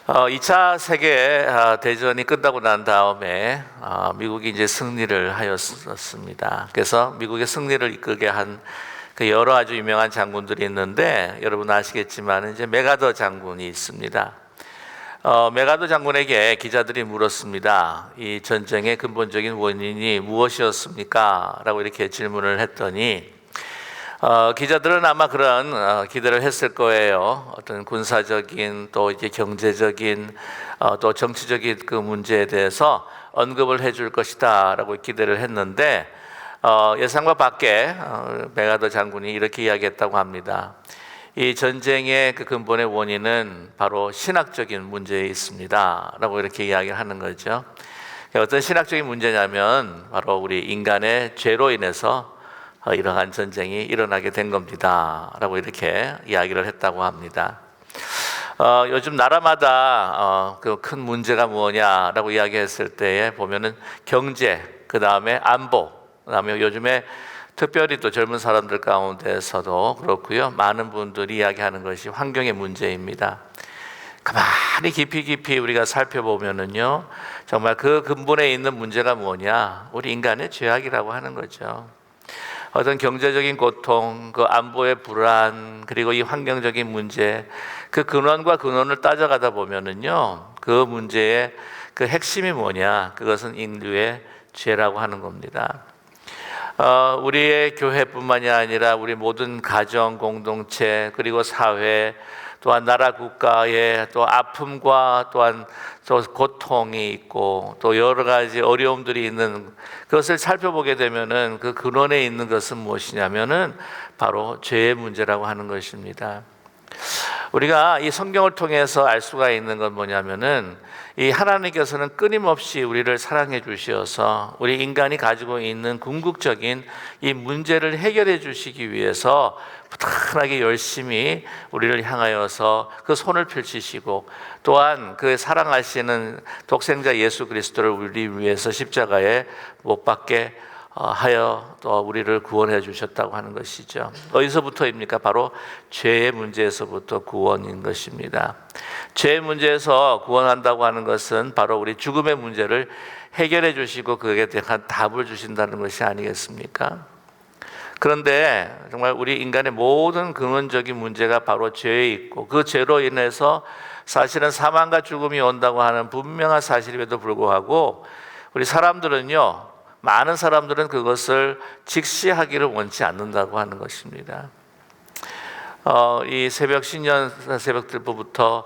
2차 세계 대전이 끝나고 난 다음에 미국이 이제 승리를 하였습니다. 그래서 미국의 승리를 이끌게 한 그 여러 아주 유명한 장군들이 있는데, 여러분 아시겠지만 이제 메가더 장군이 있습니다. 메가더 장군에게 기자들이 물었습니다. 이 전쟁의 근본적인 원인이 무엇이었습니까? 라고 이렇게 질문을 했더니 기자들은 아마 그런 기대를 했을 거예요. 어떤 군사적인 또 이제 경제적인 또 정치적인 그 문제에 대해서 언급을 해줄 것이다라고 기대를 했는데 예상과 밖에 메가더 장군이 이렇게 이야기했다고 합니다. 이 전쟁의 그 근본의 원인은 바로 신학적인 문제에 있습니다라고 이렇게 이야기를 하는 거죠. 어떤 신학적인 문제냐면 바로 우리 인간의 죄로 인해서 이러한 전쟁이 일어나게 된 겁니다 라고 이렇게 이야기를 했다고 합니다. 요즘 나라마다 그 큰 문제가 뭐냐라고 이야기했을 때에 보면은 경제, 그 다음에 안보, 그 다음에 요즘에 특별히 또 젊은 사람들 가운데서도 그렇고요, 많은 분들이 이야기하는 것이 환경의 문제입니다. 가만히 깊이 우리가 살펴보면은요, 정말 그 근본에 있는 문제가 뭐냐, 우리 인간의 죄악이라고 하는 거죠. 어떤 경제적인 고통, 그 안보의 불안, 그리고 이 환경적인 문제, 그 근원과 근원을 따져가다 보면은요, 그 문제의 그 핵심이 뭐냐, 그것은 인류의 죄라고 하는 겁니다. 우리의 교회뿐만이 아니라 우리 모든 가정, 공동체, 그리고 사회, 또한 나라 국가의 또 아픔과 또한 또 고통이 있고 또 여러 가지 어려움들이 있는 그것을 살펴보게 되면은 그 근원에 있는 것은 무엇이냐면은 바로 죄의 문제라고 하는 것입니다. 우리가 이 성경을 통해서 알 수가 있는 건 뭐냐면은 이 하나님께서는 끊임없이 우리를 사랑해 주셔서 우리 인간이 가지고 있는 궁극적인 이 문제를 해결해 주시기 위해서 부탁하게 열심히 우리를 향하여서 그 손을 펼치시고, 또한 그 사랑하시는 독생자 예수 그리스도를 우리 위해서 십자가에 못 박게 하여 또 우리를 구원해 주셨다고 하는 것이죠. 어디서부터입니까? 바로 죄의 문제에서부터 구원인 것입니다. 죄의 문제에서 구원한다고 하는 것은 바로 우리 죽음의 문제를 해결해 주시고 그에 대한 답을 주신다는 것이 아니겠습니까? 그런데 정말 우리 인간의 모든 근원적인 문제가 바로 죄에 있고, 그 죄로 인해서 사실은 사망과 죽음이 온다고 하는 분명한 사실임에도 불구하고 우리 사람들은요, 많은 사람들은 그것을 직시하기를 원치 않는다고 하는 것입니다. 이 새벽 신년 새벽들부터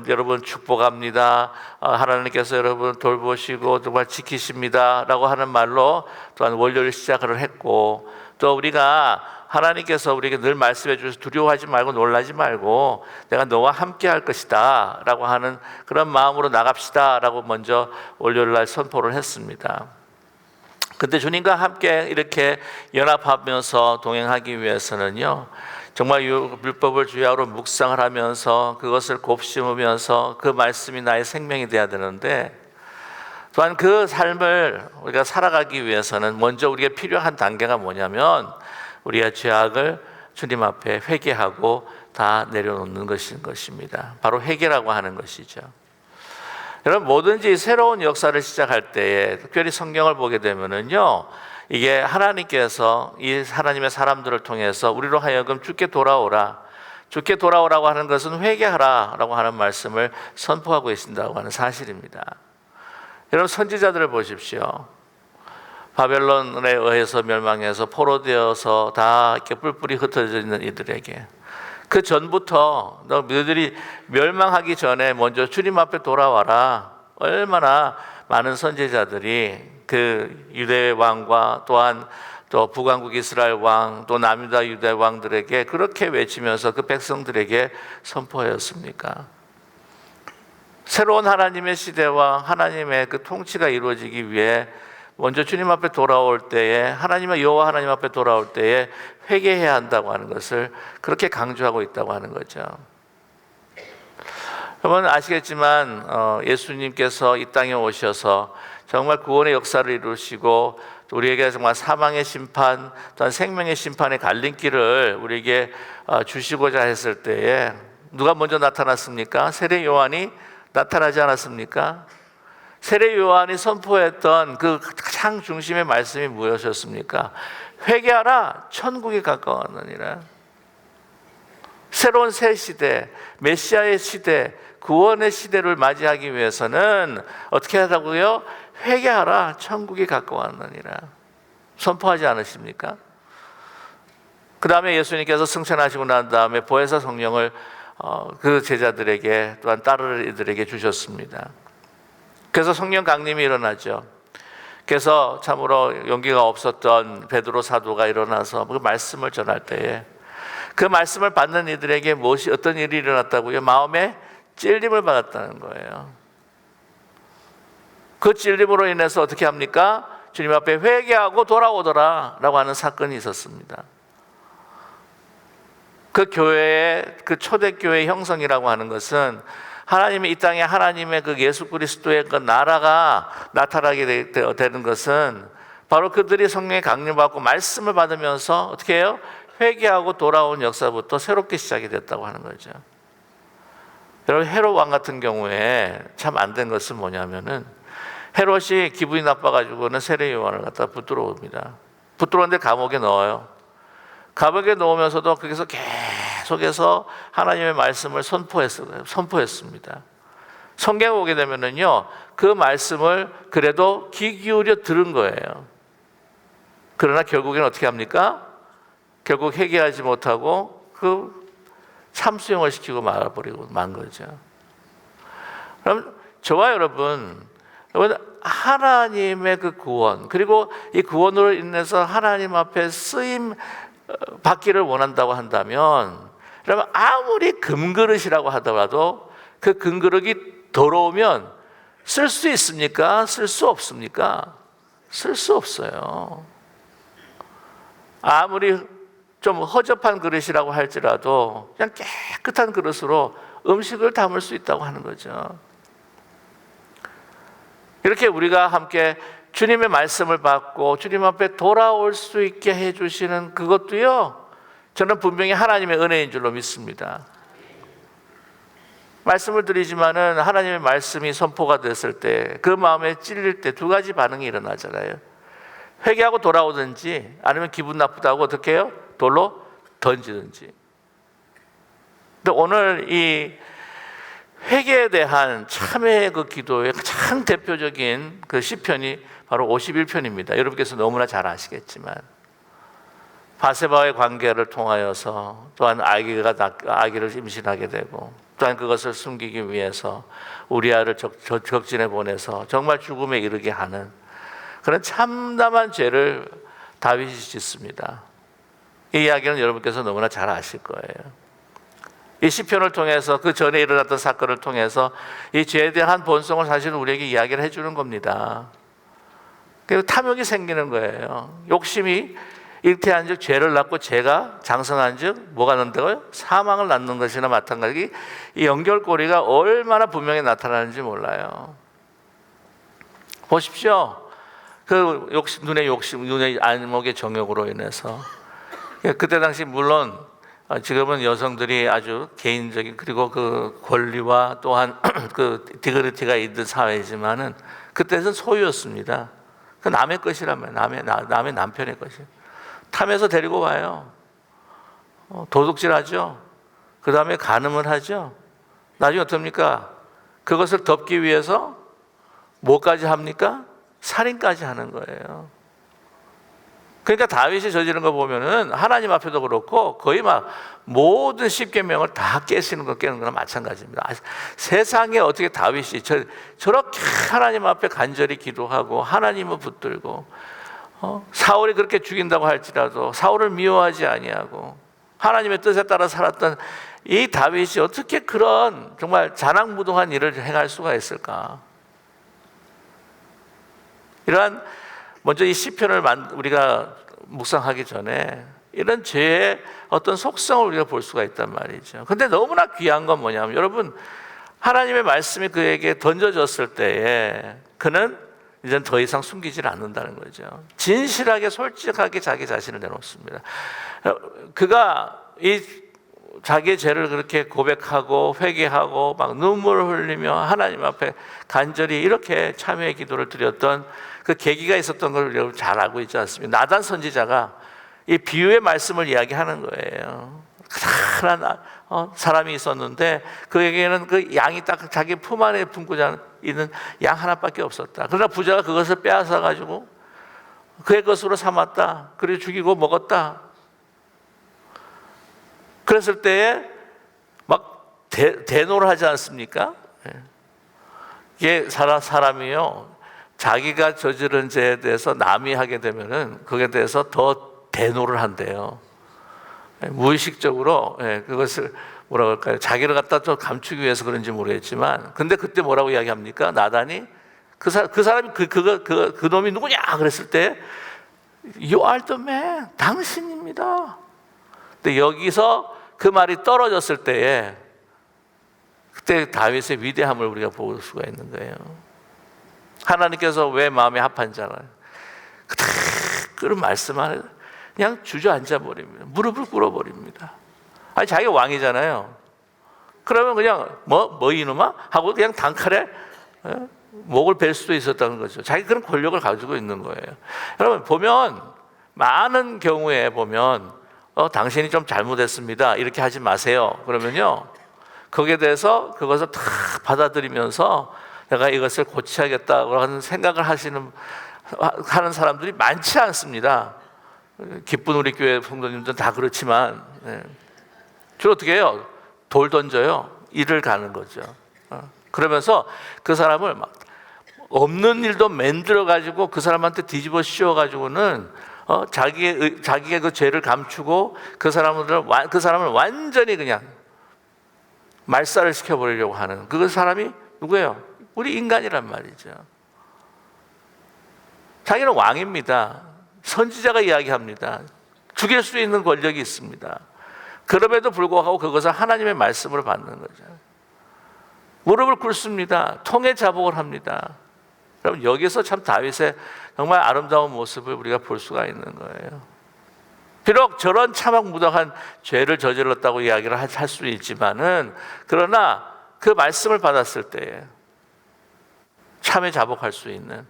여러분 축복합니다, 하나님께서 여러분 돌보시고 정말 지키십니다 라고 하는 말로 또한 월요일 시작을 했고, 또 우리가 하나님께서 우리에게 늘 말씀해 주셔서 두려워하지 말고 놀라지 말고 내가 너와 함께 할 것이다 라고 하는 그런 마음으로 나갑시다 라고 먼저 월요일 날 선포를 했습니다. 근데 주님과 함께 이렇게 연합하면서 동행하기 위해서는요, 정말 율법을 주야로 묵상을 하면서 그것을 곱씹으면서 그 말씀이 나의 생명이 되어야 되는데, 또한 그 삶을 우리가 살아가기 위해서는 먼저 우리가 필요한 단계가 뭐냐면 우리의 죄악을 주님 앞에 회개하고 다 내려놓는 것입니다. 바로 회개라고 하는 것이죠. 여러분, 뭐든지 새로운 역사를 시작할 때에 특별히 성경을 보게 되면은요, 이게 하나님께서 이 하나님의 사람들을 통해서 우리로 하여금 주께 돌아오라고 하는 것은 회개하라라고 하는 말씀을 선포하고 계신다고 하는 사실입니다. 여러분, 선지자들을 보십시오. 바벨론에 의해서 멸망해서 포로되어서 다 이렇게 뿔뿔이 흩어져 있는 이들에게 그 전부터 너희들이 멸망하기 전에 먼저 주님 앞에 돌아와라, 얼마나 많은 선지자들이 그 유대 왕과 또한 또 북왕국 이스라엘 왕, 또 남유다 유대 왕들에게 그렇게 외치면서 그 백성들에게 선포하였습니까? 새로운 하나님의 시대와 하나님의 그 통치가 이루어지기 위해 먼저 주님 앞에 돌아올 때에, 하나님의 여호와 하나님 앞에 돌아올 때에 회개해야 한다고 하는 것을 그렇게 강조하고 있다고 하는 거죠. 여러분 아시겠지만 예수님께서 이 땅에 오셔서 정말 구원의 역사를 이루시고 우리에게 정말 사망의 심판 또한 생명의 심판의 갈림길을 우리에게 주시고자 했을 때에 누가 먼저 나타났습니까? 세례 요한이 나타나지 않았습니까? 세례 요한이 선포했던 그 가장 중심의 말씀이 무엇이었습니까? 회개하라, 천국이 가까웠느니라. 새로운 새 시대, 메시아의 시대, 구원의 시대를 맞이하기 위해서는 어떻게 하라고요? 회개하라, 천국이 가까웠느니라. 선포하지 않으십니까? 그 다음에 예수님께서 승천하시고 난 다음에 보혜사 성령을 그 제자들에게 또한 따르는 이들에게 주셨습니다. 그래서 성령 강림이 일어나죠. 그래서 참으로 용기가 없었던 베드로 사도가 일어나서 그 말씀을 전할 때에 그 말씀을 받는 이들에게 어떤 일이 일어났다고요? 마음에 찔림을 받았다는 거예요. 그 찔림으로 인해서 어떻게 합니까? 주님 앞에 회개하고 돌아오더라 라고 하는 사건이 있었습니다. 그 교회의 그 초대교회 형성이라고 하는 것은 하나님의 이 땅에 하나님의 그 예수 그리스도의 그 나라가 나타나게 되는 것은 바로 그들이 성령의 강림받고 말씀을 받으면서 어떻게 해요? 회개하고 돌아온 역사부터 새롭게 시작이 됐다고 하는 거죠. 여러분, 헤롯 왕 같은 경우에 참 안 된 것은 뭐냐면은 헤롯이 기분이 나빠가지고는 세례 요한을 갖다 붙들어 옵니다. 붙들었는데 감옥에 넣어요. 감옥에 넣으면서도 거기서 계속해서 하나님의 말씀을 선포했습니다. 성경에 오게 되면은요, 그 말씀을 그래도 귀 기울여 들은 거예요. 그러나 결국에는 어떻게 합니까? 결국 회개하지 못하고 그 참수형을 시키고 말아버리고 만 거죠. 그럼 저와 여러분 하나님의 그 구원, 그리고 이 구원으로 인해서 하나님 앞에 쓰임 받기를 원한다고 한다면, 여러분 아무리 금그릇이라고 하더라도 그 금그릇이 더러우면 쓸 수 있습니까? 쓸 수 없습니까? 쓸 수 없어요. 아무리 좀 허접한 그릇이라고 할지라도 그냥 깨끗한 그릇으로 음식을 담을 수 있다고 하는 거죠. 이렇게 우리가 함께 주님의 말씀을 받고 주님 앞에 돌아올 수 있게 해주시는 그것도요, 저는 분명히 하나님의 은혜인 줄로 믿습니다. 말씀을 드리지만은 하나님의 말씀이 선포가 됐을 때 그 마음에 찔릴 때 두 가지 반응이 일어나잖아요. 회개하고 돌아오든지 아니면 기분 나쁘다고 어떻게 해요? 돌로 던지든지. 근데 오늘 이 회개에 대한 참회의 그 기도의 가장 대표적인 그 시편이 바로 51편입니다. 여러분께서 너무나 잘 아시겠지만 바세바와의 관계를 통하여서 또한 아기를 임신하게 되고 또한 그것을 숨기기 위해서 우리아를 적진에 보내서 정말 죽음에 이르게 하는 그런 참담한 죄를 다윗이 짓습니다. 이 이야기는 여러분께서 너무나 잘 아실 거예요. 이 시편을 통해서 그 전에 일어났던 사건을 통해서 이 죄에 대한 본성을 사실 우리에게 이야기를 해주는 겁니다. 그리고 탐욕이 생기는 거예요. 욕심이 잉태한 즉 죄를 낳고 죄가 장성한 즉 뭐가 난다고요? 사망을 낳는 것이나 마찬가지. 이 연결고리가 얼마나 분명히 나타나는지 몰라요. 보십시오. 그 눈의 안목의 정욕으로 인해서 그때 당시 물론 지금은 여성들이 아주 개인적인 그리고 그 권리와 또한 그 디그니티가 있는 사회이지만은 그때는 소유였습니다. 그 남의 것이라면 남의 남편의 것이 탐해서 데리고 와요. 도둑질하죠. 그 다음에 간음을 하죠. 나중에 어떻습니까? 그것을 덮기 위해서 뭐까지 합니까? 살인까지 하는 거예요. 그러니까 다윗이 저지른 거 보면은 하나님 앞에도 그렇고 거의 막 모든 십계명을 다 깨는 거나 마찬가지입니다. 세상에 어떻게 다윗이 저렇게 하나님 앞에 간절히 기도하고 하나님을 붙들고 사울이 그렇게 죽인다고 할지라도 사울을 미워하지 아니하고 하나님의 뜻에 따라 살았던 이 다윗이 어떻게 그런 정말 자랑무동한 일을 행할 수가 있을까? 이러한 먼저 이 시편을 우리가 묵상하기 전에 이런 죄의 어떤 속성을 우리가 볼 수가 있단 말이죠. 근데 너무나 귀한 건 뭐냐면 여러분 하나님의 말씀이 그에게 던져졌을 때에 그는 이제는 더 이상 숨기질 않는다는 거죠. 진실하게 솔직하게 자기 자신을 내놓습니다. 그가 이 자기의 죄를 그렇게 고백하고 회개하고 막 눈물을 흘리며 하나님 앞에 간절히 이렇게 참회의 기도를 드렸던 그 계기가 있었던 걸 여러분 잘 알고 있지 않습니까? 나단 선지자가 이 비유의 말씀을 이야기하는 거예요. 크다란 사람이 있었는데 그에게는 그 양이 딱 자기 품 안에 품고 있는 양 하나밖에 없었다. 그러나 부자가 그것을 빼앗아 가지고 그의 것으로 삼았다. 그리고 죽이고 먹었다. 그랬을 때에 막 대노를 하지 않습니까? 이게 사람이요, 자기가 저지른 죄에 대해서 남이 하게 되면은 그에 대해서 더 대노를 한대요. 무의식적으로 그것을 뭐라고 할까요? 자기를 갖다 좀 감추기 위해서 그런지 모르겠지만, 근데 그때 뭐라고 이야기합니까? 나단이 그 사람이 그 놈이 누구냐 그랬을 때 You are the man, 당신입니다. 근데 여기서 그 말이 떨어졌을 때에 그때 다윗의 위대함을 우리가 볼 수가 있는 거예요. 하나님께서 왜 마음에 합한 자를 그런 말씀 안에 그냥 주저앉아 버립니다. 무릎을 꿇어 버립니다. 아니 자기가 왕이잖아요. 그러면 그냥 뭐 이놈아 하고 그냥 단칼에 목을 벨 수도 있었다는 거죠. 자기 그런 권력을 가지고 있는 거예요. 여러분 보면 많은 경우에 보면 당신이 좀 잘못했습니다. 이렇게 하지 마세요. 그러면요, 거기에 대해서 그것을 다 받아들이면서 내가 이것을 고쳐야겠다고 하는 생각을 하는 사람들이 많지 않습니다. 기쁜 우리 교회 성도님들은 다 그렇지만 주로 어떻게 해요? 돌 던져요. 일을 가는 거죠. 그러면서 그 사람을 막 없는 일도 만들어 가지고 그 사람한테 뒤집어 씌워 가지고는 자기의 그 죄를 감추고 그 사람을 완전히 그냥 말살을 시켜버리려고 하는 그 사람이 누구예요? 우리 인간이란 말이죠. 자기는 왕입니다. 선지자가 이야기합니다. 죽일 수 있는 권력이 있습니다. 그럼에도 불구하고 그것을 하나님의 말씀으로 받는 거죠. 무릎을 꿇습니다. 통해 자복을 합니다. 여러분 여기서 참 다윗의 정말 아름다운 모습을 우리가 볼 수가 있는 거예요. 비록 저런 참혹무덕한 죄를 저질렀다고 이야기를 할 수 있지만은, 그러나 그 말씀을 받았을 때에 참에 자복할 수 있는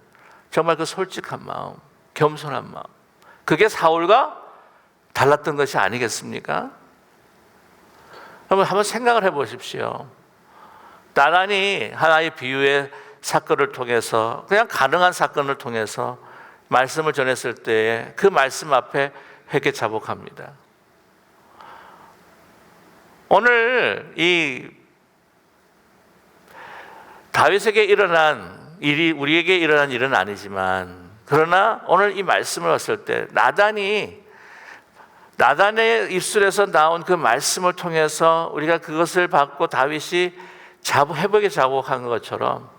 정말 그 솔직한 마음, 겸손한 마음, 그게 사울과 달랐던 것이 아니겠습니까? 여러분 한번 생각을 해보십시오. 나단이 하나의 비유의 사건을 통해서, 그냥 가능한 사건을 통해서 말씀을 전했을 때에 그 말씀 앞에 회개 자복합니다. 오늘 이 다윗에게 일어난 일이 우리에게 일어난 일은 아니지만, 그러나 오늘 이 말씀을 봤을 때 나단의 입술에서 나온 그 말씀을 통해서 우리가 그것을 받고 다윗이 회복에 자복한 것처럼,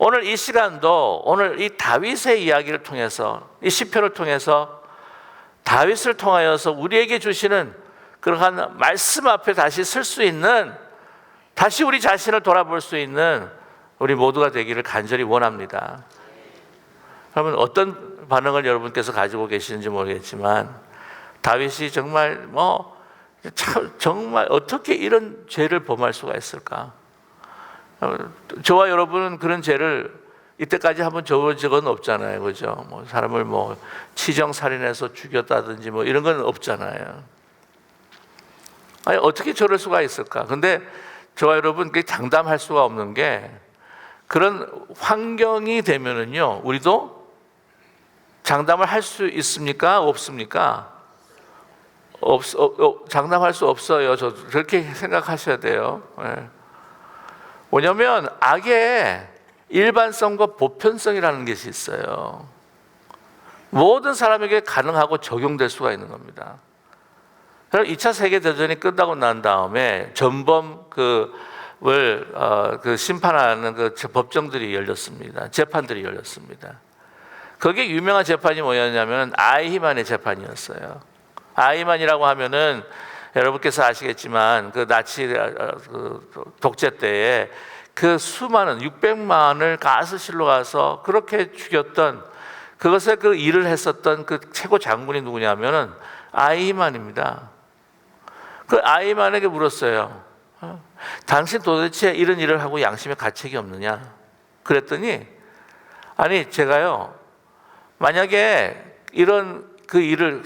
오늘 이 시간도 오늘 이 다윗의 이야기를 통해서, 이 시편을 통해서 다윗을 통하여서 우리에게 주시는 그러한 말씀 앞에 다시 설 수 있는, 다시 우리 자신을 돌아볼 수 있는 우리 모두가 되기를 간절히 원합니다. 여러분 어떤 반응을 여러분께서 가지고 계시는지 모르겠지만, 다윗이 정말 정말 어떻게 이런 죄를 범할 수가 있을까? 저와 여러분은 그런 죄를 이때까지 한번 저본 적은 없잖아요, 그죠? 사람을 치정살인해서 죽였다든지 이런 건 없잖아요. 아니 어떻게 저럴 수가 있을까? 근데 저와 여러분 장담할 수가 없는 게, 그런 환경이 되면은요, 우리도 장담을 할 수 있습니까? 없습니까? 장담할 수 없어요. 저 그렇게 생각하셔야 돼요. 뭐냐면 악의 일반성과 보편성이라는 것이 있어요. 모든 사람에게 가능하고 적용될 수가 있는 겁니다. 2차 세계대전이 끝나고 난 다음에 전범을 심판하는 그 법정들이 열렸습니다. 재판들이 열렸습니다. 거기에 유명한 재판이 뭐였냐면 아이히만의 재판이었어요. 아이히만이라고 하면은 여러분께서 아시겠지만 그 나치 독재 때에 그 수많은 600만을 가스실로 가서 그렇게 죽였던, 그것에 그 일을 했었던 그 최고 장군이 누구냐면은 아이히만입니다. 그 아이만에게 물었어요. 당신 도대체 이런 일을 하고 양심에 가책이 없느냐? 그랬더니 아니 제가요 만약에 이런 그 일을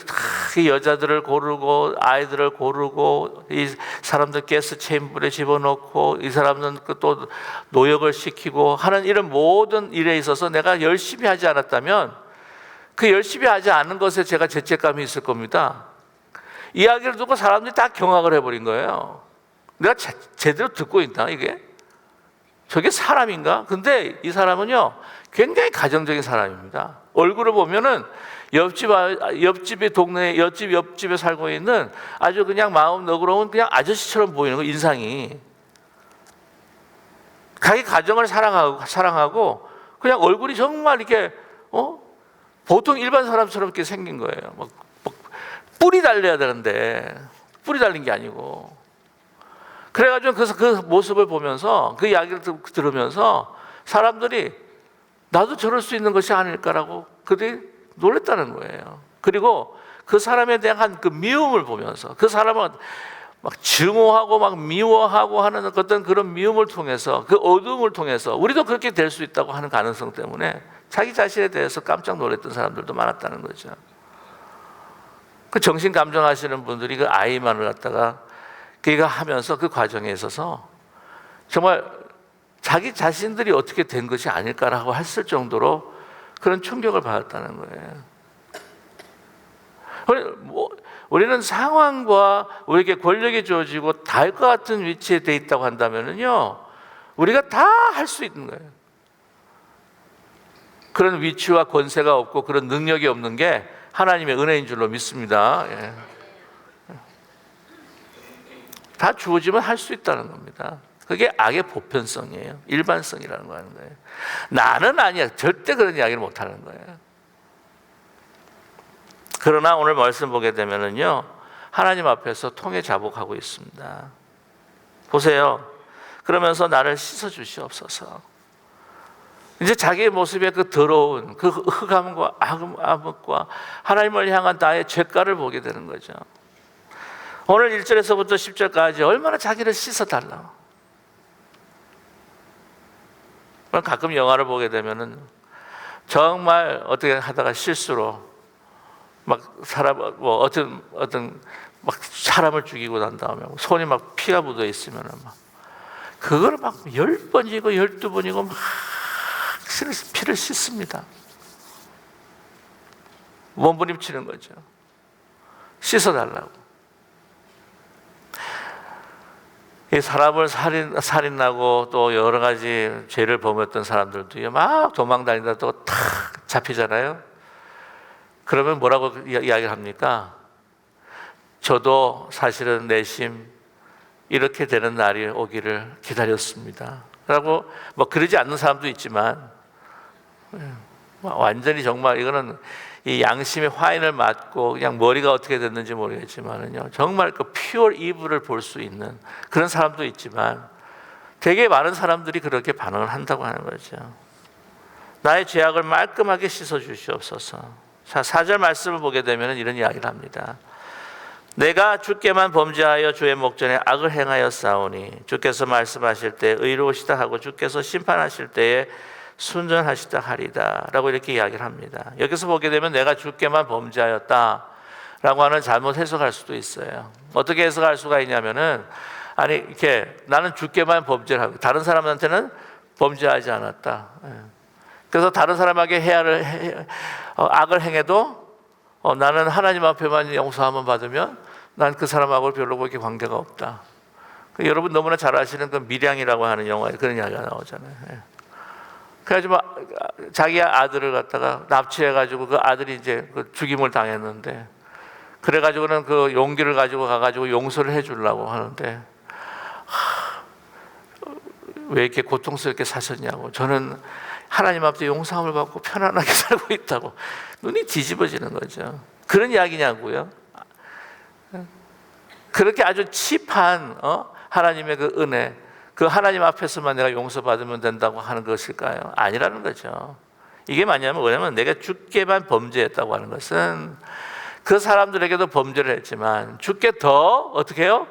그 여자들을 고르고 아이들을 고르고 이 사람들 가스 체인불에 집어넣고 이 사람들은 또 노역을 시키고 하는 이런 모든 일에 있어서 내가 열심히 하지 않았다면 그 열심히 하지 않은 것에 제가 죄책감이 있을 겁니다. 이야기를 듣고 사람들이 다 경악을 해버린 거예요. 내가 제대로 듣고 있나 이게? 저게 사람인가? 근데 이 사람은요 굉장히 가정적인 사람입니다. 얼굴을 보면은 옆집의 동네 옆집에 살고 있는 아주 그냥 마음 너그러운 그냥 아저씨처럼 보이는 거 인상이. 자기 가정을 사랑하고 그냥 얼굴이 정말 이렇게 보통 일반 사람처럼 이렇게 생긴 거예요. 막 뿔이 달려야 되는데 뿔이 달린 게 아니고. 그래가지고 그 모습을 보면서 그 이야기를 들으면서 사람들이 나도 저럴 수 있는 것이 아닐까라고 그들이 놀랬다는 거예요. 그리고 그 사람에 대한 그 미움을 보면서 그 사람은 막 증오하고 막 미워하고 하는 어떤 그런 미움을 통해서 그 어두움을 통해서 우리도 그렇게 될 수 있다고 하는 가능성 때문에 자기 자신에 대해서 깜짝 놀랐던 사람들도 많았다는 거죠. 그 정신 감정하시는 분들이 그 아이만을 갖다가 그가 하면서 그 과정에 있어서 정말 자기 자신들이 어떻게 된 것이 아닐까라고 했을 정도로 그런 충격을 받았다는 거예요. 우리는 상황과 우리에게 권력이 주어지고 달과 같은 위치에 돼 있다고 한다면요, 우리가 다 할 수 있는 거예요. 그런 위치와 권세가 없고 그런 능력이 없는 게 하나님의 은혜인 줄로 믿습니다. 예. 다 주어지면 할 수 있다는 겁니다. 그게 악의 보편성이에요. 일반성이라는 거 하는 거예요. 나는 아니야. 절대 그런 이야기를 못 하는 거예요. 그러나 오늘 말씀 보게 되면은요, 하나님 앞에서 통해 자복하고 있습니다. 보세요. 그러면서 나를 씻어 주시옵소서. 이제 자기의 모습의 그 더러운 그 흑암과 암흑과 하나님을 향한 나의 죄가를 보게 되는 거죠. 오늘 1절에서부터 10절까지 얼마나 자기를 씻어달라. 가끔 영화를 보게 되면은 정말 어떻게 하다가 실수로 막 사람 어떤 막 사람을 죽이고 난 다음에 손이 막 피가 묻어 있으면은 막 그걸 막 10번이고 12번이고 막 피를 씻습니다. 몸부림치는 거죠. 씻어달라고. 이 사람을 살인하고 또 여러 가지 죄를 범했던 사람들도 막 도망다니다 또 탁 잡히잖아요. 그러면 뭐라고 이야기를 합니까? 저도 사실은 내심 이렇게 되는 날이 오기를 기다렸습니다. 라고 뭐 그러지 않는 사람도 있지만 완전히 정말 이거는 이 양심의 화인을 맞고 그냥 머리가 어떻게 됐는지 모르겠지만은요, 정말 그 퓨어 이브를 볼 수 있는 그런 사람도 있지만 되게 많은 사람들이 그렇게 반응을 한다고 하는 거죠. 나의 죄악을 말끔하게 씻어 주시옵소서. 자, 4절 말씀을 보게 되면 이런 이야기를 합니다. 내가 주께만 범죄하여 주의 목전에 악을 행하였사오니 주께서 말씀하실 때 의로우시다 하고 주께서 심판하실 때에 순전하시다 하리다 라고 이렇게 이야기를 합니다. 여기서 보게 되면 내가 주께만 범죄하였다 라고 하는 잘못 해석할 수도 있어요. 어떻게 해석할 수가 있냐면은 아니 이렇게 나는 주께만 범죄를 하고 다른 사람한테는 범죄하지 않았다. 그래서 다른 사람에게 악을 행해도 나는 하나님 앞에만 용서함을 받으면 난 그 사람하고 별로 그렇게 관계가 없다. 여러분 너무나 잘 아시는 그 밀양이라고 하는 영화에 그런 이야기가 나오잖아요. 그래가지고 자기 아들을 갖다가 납치해가지고 그 아들이 이제 그 죽임을 당했는데 그래가지고는 그 용기를 가지고 가가지고 용서를 해주려고 하는데 왜 이렇게 고통스럽게 사셨냐고. 저는 하나님 앞에 용서함을 받고 편안하게 살고 있다고. 눈이 뒤집어지는 거죠. 그런 이야기냐고요. 그렇게 아주 칩한 하나님의 그 은혜, 그 하나님 앞에서만 내가 용서받으면 된다고 하는 것일까요? 아니라는 거죠. 이게 뭐냐면 내가 주께만 범죄했다고 하는 것은 그 사람들에게도 범죄를 했지만 주께 더 어떻게 해요?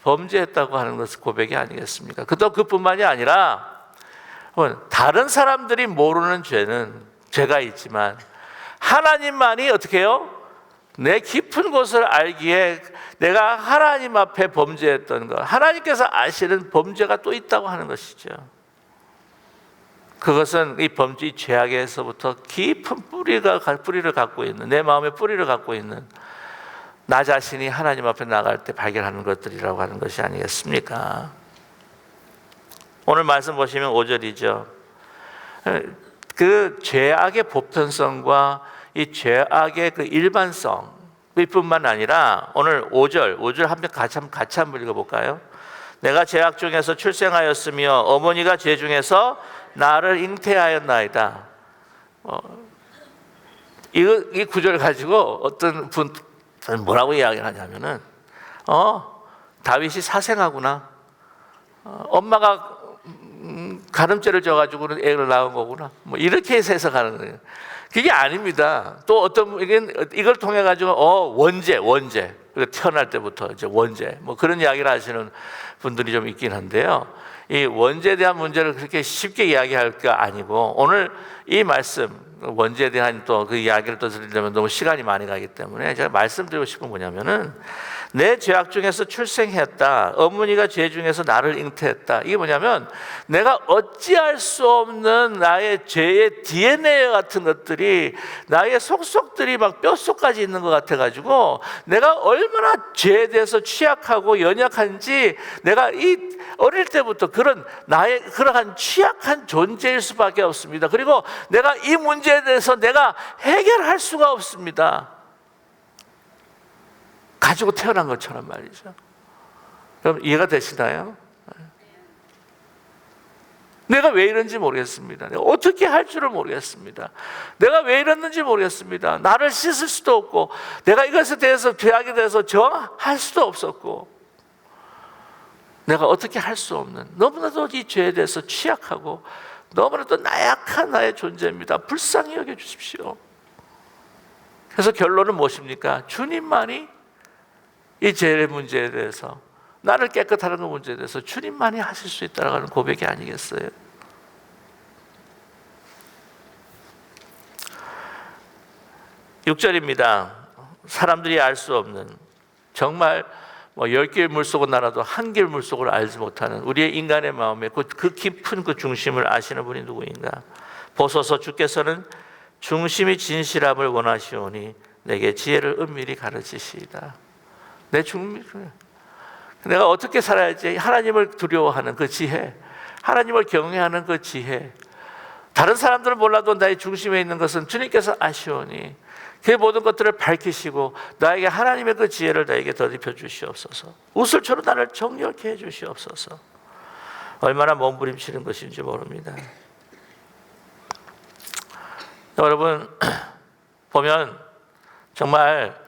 범죄했다고 하는 것은 고백이 아니겠습니까? 또 그뿐만이 아니라 다른 사람들이 모르는 죄는 죄가 있지만 하나님만이 어떻게 해요? 내 깊은 곳을 알기에 내가 하나님 앞에 범죄했던 것, 하나님께서 아시는 범죄가 또 있다고 하는 것이죠. 그것은 이 범죄, 죄악에서부터 깊은 뿌리를 갖고 있는, 내 마음의 뿌리를 갖고 있는 나 자신이 하나님 앞에 나갈 때 발견하는 것들이라고 하는 것이 아니겠습니까? 오늘 말씀 보시면 5절이죠. 그 죄악의 보편성과 이 죄악의 그 일반성 뿐만 아니라 오늘 5절 같이 한번 읽어볼까요? 내가 죄악 중에서 출생하였으며 어머니가 죄 중에서 나를 잉태하였나이다. 이 구절을 가지고 어떤 분 뭐라고 이야기를 하냐면은 다윗이 사생아구나. 엄마가 가늠죄를 져가지고는 애를 낳은 거구나. 뭐 이렇게 해서 해석하는 거예요. 그게 아닙니다. 또 어떤 이걸 통해 가지고 원죄 태어날 때부터 이제 원죄 뭐 그런 이야기를 하시는 분들이 좀 있긴 한데요. 이 원죄에 대한 문제를 그렇게 쉽게 이야기할 게 아니고 오늘 이 말씀 원죄에 대한 또 그 이야기를 또 드리려면 너무 시간이 많이 가기 때문에 제가 말씀드리고 싶은 뭐냐면은 내 죄악 중에서 출생했다. 어머니가 죄 중에서 나를 잉태했다. 이게 뭐냐면 내가 어찌할 수 없는 나의 죄의 DNA 같은 것들이 나의 속속들이 막 뼛속까지 있는 것 같아가지고 내가 얼마나 죄에 대해서 취약하고 연약한지 내가 이 어릴 때부터 나의 그러한 취약한 존재일 수밖에 없습니다. 그리고 내가 이 문제에 대해서 내가 해결할 수가 없습니다. 가지고 태어난 것처럼 말이죠. 그럼 이해가 되시나요? 내가 왜 이런지 모르겠습니다. 내가 어떻게 할 줄을 모르겠습니다. 내가 왜 이랬는지 모르겠습니다. 나를 씻을 수도 없고 내가 이것에 대해서 죄악에 대해서 정할 수도 없었고 내가 어떻게 할 수 없는 너무나도 이 죄에 대해서 취약하고 너무나도 나약한 나의 존재입니다. 불쌍히 여겨주십시오. 그래서 결론은 무엇입니까? 주님만이 이 죄의 문제에 대해서 나를 깨끗하는 그 문제에 대해서 주님만이 하실 수 있다는 고백이 아니겠어요? (6절입니다) 사람들이 알 수 없는 정말 10개의 물속을 날아도 1개의 물속을 알지 못하는 우리의 인간의 마음에 그 깊은 그 중심을 아시는 분이 누구인가? 보소서 주께서는 중심이 진실함을 원하시오니 내게 지혜를 은밀히 가르치시이다. 내가 어떻게 살아야지 하나님을 두려워하는 그 지혜, 하나님을 경외하는 그 지혜. 다른 사람들은 몰라도 나의 중심에 있는 것은 주님께서 아시오니 그 모든 것들을 밝히시고 나에게 하나님의 그 지혜를 나에게 덧입혀 주시옵소서. 우슬처럼 나를 정렬케 해 주시옵소서. 얼마나 몸부림치는 것인지 모릅니다. 여러분 보면 정말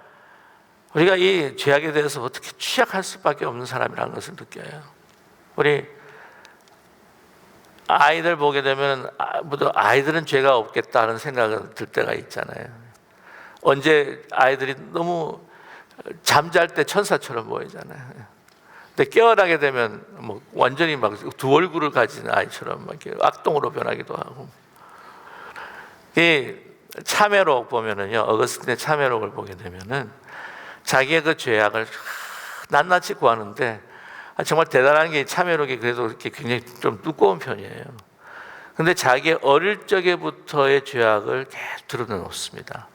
우리가 이 죄악에 대해서 어떻게 취약할 수밖에 없는 사람이라는 것을 느껴요. 우리 아이들 보게 되면 아이들은 죄가 없겠다는 생각이 들 때가 있잖아요. 언제 아이들이 너무 잠잘 때 천사처럼 보이잖아요. 근데 깨어나게 되면 완전히 막 두 얼굴을 가진 아이처럼 막 이렇게 악동으로 변하기도 하고. 이 참회록 보면은요, 어거스틴의 참회록을 보게 되면은 자기의 그 죄악을 낱낱이 구하는데 정말 대단한 게 참회록이 그래도 이렇게 굉장히 좀 두꺼운 편이에요. 근데 자기의 어릴 적에부터의 죄악을 계속 드러내놓습니다.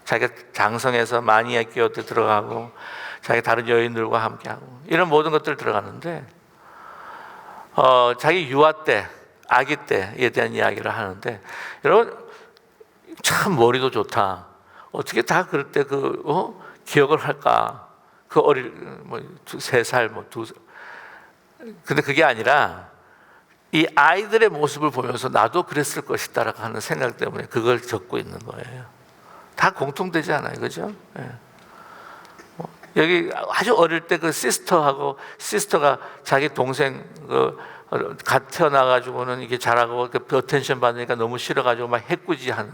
자기가 장성해서 마니아 끼어들 들어가고 자기 다른 여인들과 함께하고 이런 모든 것들 들어가는데 자기 유아 때, 아기 때에 대한 이야기를 하는데 여러분 참 머리도 좋다. 어떻게 다 그럴 때 기억을 할까? 그 어릴 3살 근데 그게 아니라 이 아이들의 모습을 보면서 나도 그랬을 것이다라고 하는 생각 때문에 그걸 적고 있는 거예요. 다 공통되지 않아요, 그죠? 네. 여기 아주 어릴 때 그 시스터가 자기 동생 갓 태어나가지고는 이게 자라고 그 어텐션 받으니까 너무 싫어가지고 막 해꾸지하는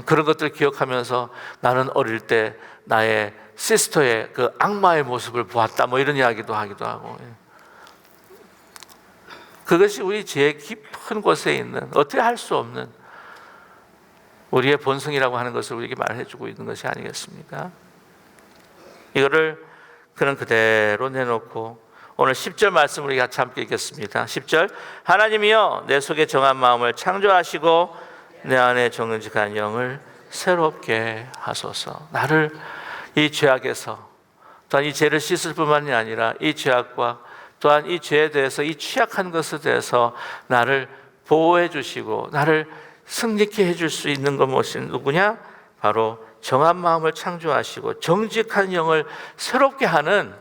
그런 것들을 기억하면서 나는 어릴 때 나의 시스터의 그 악마의 모습을 보았다, 뭐 이런 이야기도 하기도 하고. 그것이 우리 지혜 깊은 곳에 있는, 어떻게 할 수 없는 우리의 본성이라고 하는 것을 우리에게 말해주고 있는 것이 아니겠습니까? 이거를 그는 그대로 내놓고 오늘 10절 말씀 우리 같이 함께 읽겠습니다. 10절, 하나님이여 내 속에 정한 마음을 창조하시고 내 안에 정직한 영을 새롭게 하소서. 나를 이 죄악에서, 또한 이 죄를 씻을 뿐만이 아니라 이 죄악과 또한 이 죄에 대해서, 이 취약한 것에 대해서 나를 보호해 주시고 나를 승리케 해줄 수 있는 것이 누구냐? 바로 정한 마음을 창조하시고 정직한 영을 새롭게 하는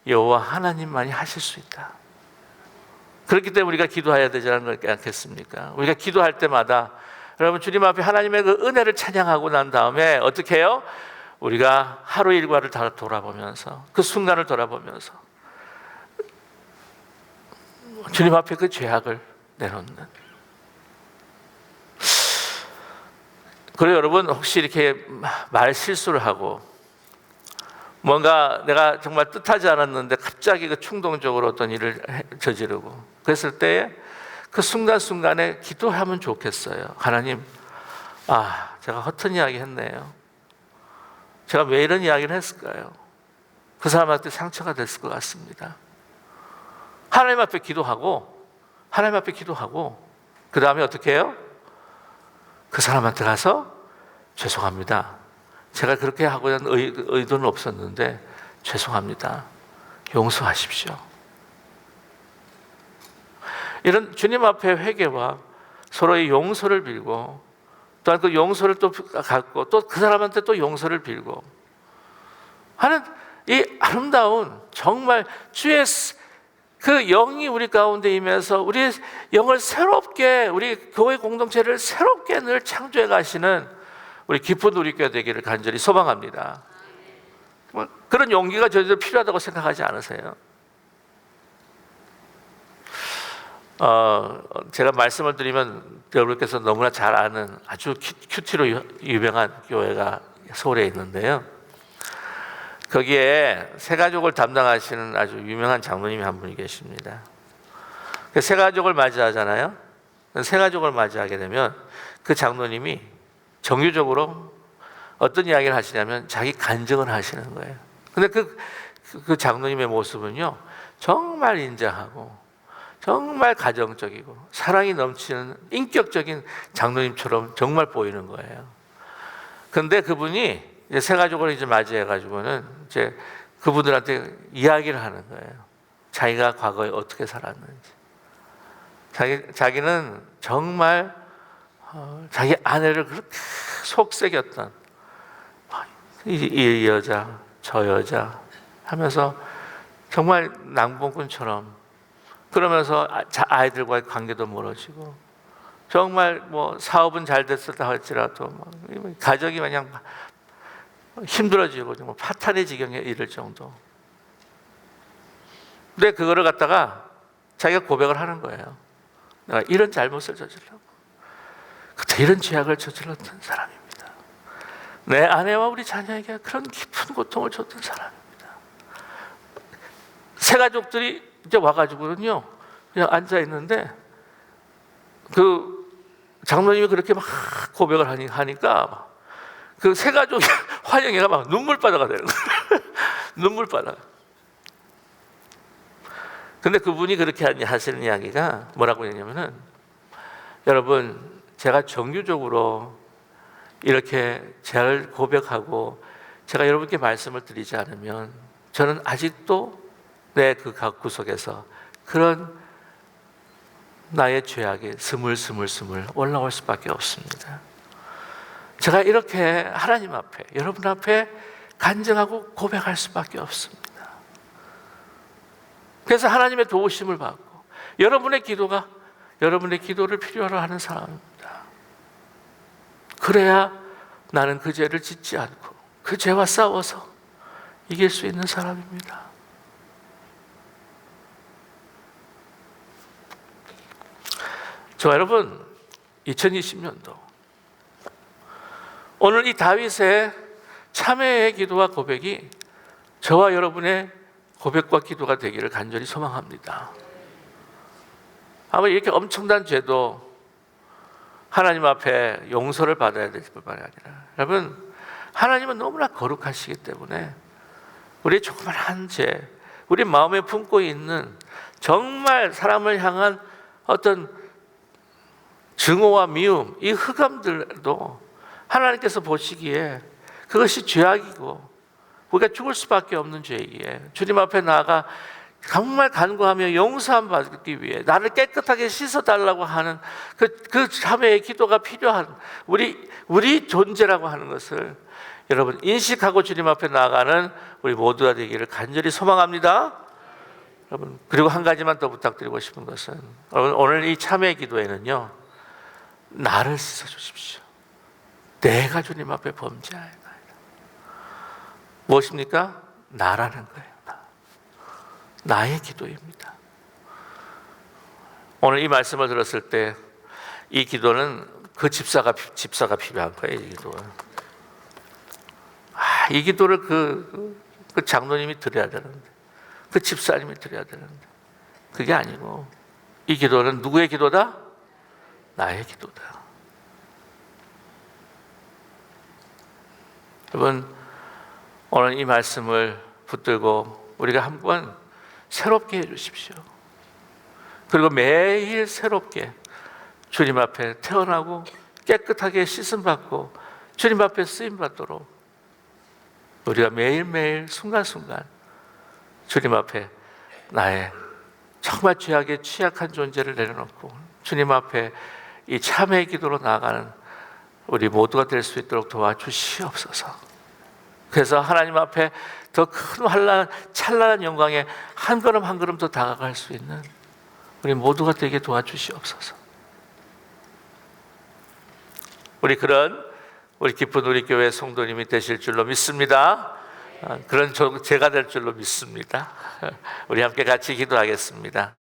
여호와 하나님만이 하실 수 있다. 그렇기 때문에 우리가 기도해야 되지 않겠습니까? 우리가 기도할 때마다 여러분, 주님 앞에 하나님의 그 은혜를 찬양하고 난 다음에 어떻게 해요? 우리가 하루 일과를 다 돌아보면서, 그 순간을 돌아보면서 주님 앞에 그 죄악을 내놓는. 그리고 여러분, 혹시 이렇게 말 실수를 하고 뭔가 내가 정말 뜻하지 않았는데 갑자기 그 충동적으로 어떤 일을 저지르고 그랬을 때 그 순간순간에 기도하면 좋겠어요. 하나님, 제가 허튼 이야기 했네요. 제가 왜 이런 이야기를 했을까요? 그 사람한테 상처가 됐을 것 같습니다. 하나님 앞에 기도하고 그 다음에 어떻게 해요? 그 사람한테 가서 죄송합니다. 제가 그렇게 하고자 하는 의도는 없었는데 죄송합니다. 용서하십시오. 이런 주님 앞에 회개와 서로의 용서를 빌고 또한 그 용서를 또 갖고 또 그 사람한테 또 용서를 빌고 하는 이 아름다운, 정말 주의 그 영이 우리 가운데 임해서 우리의 영을 새롭게, 우리 교회 공동체를 새롭게 늘 창조해 가시는 우리 기쁜 우리교회 되기를 간절히 소망합니다. 그런 용기가 저희들 필요하다고 생각하지 않으세요? 제가 말씀을 드리면 여러분께서 너무나 잘 아는 아주 큐티로 유명한 교회가 서울에 있는데요. 거기에 새가족을 담당하시는 아주 유명한 장로님이 한 분이 계십니다. 새가족을 맞이하잖아요. 새가족을 맞이하게 되면 그 장로님이 정규적으로 어떤 이야기를 하시냐면 자기 간증을 하시는 거예요. 근데 그 장로님의 모습은요, 정말 인자하고 정말 가정적이고 사랑이 넘치는 인격적인 장로님처럼 정말 보이는 거예요. 근데 그분이 이제 새 가족을 이제 맞이해가지고는 이제 그분들한테 이야기를 하는 거예요. 자기가 과거에 어떻게 살았는지. 자기는 정말 자기 아내를 그렇게 속삭였던 이 여자, 저 여자 하면서 정말 낭봉꾼처럼 그러면서 아이들과의 관계도 멀어지고 정말 뭐 사업은 잘 됐었다 할지라도 가정이 그냥 힘들어지고 정말 파탄의 지경에 이를 정도. 근데 그거를 갖다가 자기가 고백을 하는 거예요. 내가 이런 잘못을 저질렀고 그때 이런 죄악을 저질렀던 사람입니다. 내 아내와 우리 자녀에게 그런 깊은 고통을 줬던 사람입니다. 새 가족들이 이제 와가지고는요, 그냥 앉아 있는데 그 장로님이 그렇게 막 고백을 하니까 그 새 가족의 환영회가 막 눈물바다가 되는 거예요. 눈물바다. 근데 그분이 그렇게 하시는 이야기가 뭐라고 했냐면은, 여러분, 제가 정규적으로 이렇게 죄를 고백하고 제가 여러분께 말씀을 드리지 않으면 저는 아직도 내 그 구석에서 그런 나의 죄악이 스물스물 올라올 수밖에 없습니다. 제가 이렇게 하나님 앞에, 여러분 앞에 간증하고 고백할 수밖에 없습니다. 그래서 하나님의 도우심을 받고 여러분의 기도를 필요로 하는 사람입니다. 그래야 나는 그 죄를 짓지 않고 그 죄와 싸워서 이길 수 있는 사람입니다. 저 여러분, 2020년도 오늘 이 다윗의 참회의 기도와 고백이 저와 여러분의 고백과 기도가 되기를 간절히 소망합니다. 아마 이렇게 엄청난 죄도 하나님 앞에 용서를 받아야 될 뿐만 아니라, 여러분, 하나님은 너무나 거룩하시기 때문에 우리의 조그만한 죄, 우리 마음에 품고 있는 정말 사람을 향한 어떤 증오와 미움, 이 흑암들도 하나님께서 보시기에 그것이 죄악이고 우리가 죽을 수밖에 없는 죄이기에 주님 앞에 나아가 정말 간구하며 용서함 받기 위해 나를 깨끗하게 씻어달라고 하는 그 참회의 기도가 필요한 우리 존재라고 하는 것을 여러분 인식하고 주님 앞에 나아가는 우리 모두가 되기를 간절히 소망합니다. 여러분, 그리고 한 가지만 더 부탁드리고 싶은 것은, 여러분, 오늘 이 참회의 기도에는요, 나를 씻어 주십시오. 내가 주님 앞에 범죄하였나이다. 무엇입니까? 나라는 거예요. 나의 기도입니다. 오늘 이 말씀을 들었을 때 이 기도는 그 집사가 필요한 거예요. 이 기도는. 이 기도를 그 장로님이 드려야 되는데, 그 집사님이 드려야 되는데, 그게 아니고 이 기도는 누구의 기도다? 나의 기도다. 여러분, 오늘 이 말씀을 붙들고 우리가 한번 새롭게 해주십시오. 그리고 매일 새롭게 주님 앞에 태어나고 깨끗하게 씻음받고 주님 앞에 쓰임받도록 우리가 매일매일 순간순간 주님 앞에 나의 정말 죄악에 취약한 존재를 내려놓고 주님 앞에 이 참회의 기도로 나아가는 우리 모두가 될 수 있도록 도와주시옵소서. 그래서 하나님 앞에 더 큰 찬란한 영광에 한 걸음 한 걸음 더 다가갈 수 있는 우리 모두가 되게 도와주시옵소서. 우리 기쁜 우리 교회 성도님이 되실 줄로 믿습니다. 그런 제가 될 줄로 믿습니다. 우리 함께 같이 기도하겠습니다.